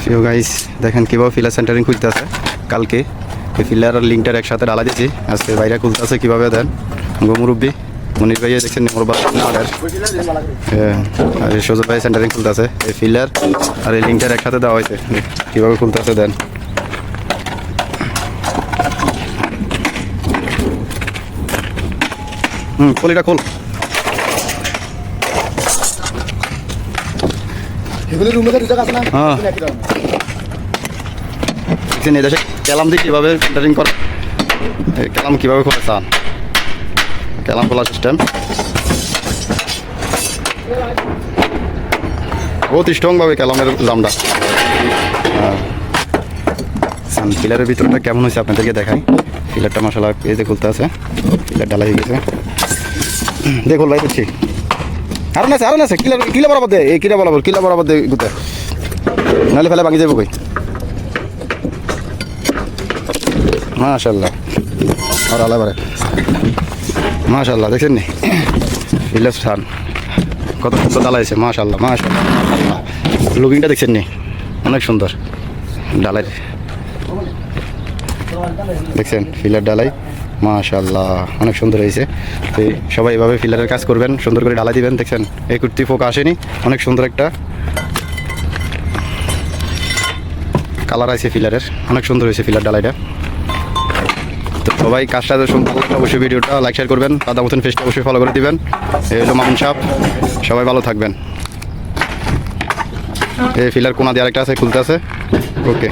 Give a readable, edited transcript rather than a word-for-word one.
প্রিয় গাইস দেখেন কীভাবে ফিলার সেন্টারিং খুলতে আছে। কালকে এই ফিলার আর লিঙ্কটার একসাথে ডালা দিয়েছি, আজকে বাইরে খুলতে আছে কীভাবে দেন মুরব্বী মনির ভাইয়া দেখছেন আর এই সজল ভাই সেন্টারিং খুলতে আছে। এই ফিলার আর এই লিঙ্কটার একসাথে দেওয়া হয়েছে, কীভাবে খুলতে আছে দেন। কলিটা খোল। হ্যাঁ এদেশে ক্যালাম দিয়ে কীভাবে সেন্টারিং করে, ক্যালাম কীভাবে খোলা চান, ক্যালাম খোলা সিস্টেম বহুত স্ট্রংভাবে ক্যালামের জামটা। ফিলারের ভিতরটা কেমন হয়েছে আপনাদেরকে দেখাই। ফিলারটা মশলা পেজে খুলতে আছে, ফিলার ডালা হয়ে গেছে। দেখুন ভাই বুঝছি আরো আছে কিলা বরাবর দে, এই কিলা বরাবর দে গুতে, নাহলে ফেলে ভাঙি যাবো কই। মাশাল্লাহ আর আলাবারে মাশাল্লাহ দেখছেন নি ফিলার সান কত সুন্দর ডালাইছে। মাশাল্লাহ লুকিংটা দেখছেন নি অনেক সুন্দর ডালাই দেখছেন, ফিলার ডালাই মাশাল্লাহ অনেক সুন্দর হয়েছে। তো সবাই এভাবে ফিলারের কাজ করবেন, সুন্দর করে ডালাই দিবেন। দেখছেন এই কুর্তি ফোক আসেনি, অনেক সুন্দর একটা কালার আছে ফিলারের, অনেক সুন্দর হয়েছে ফিলার ডালাইটা। তো সবাই কাজটা সুন্দর অবশ্যই ভিডিওটা লাইক শেয়ার করবেন, দাদা মতন ফেসটা অবশ্যই ফলো করে দিবেন। এই হলো মামুন সাহেব, সবাই ভালো থাকবেন। এই ফিলার কোনা দিয়ে আরেকটা আছে খুলতে আছে। ওকে।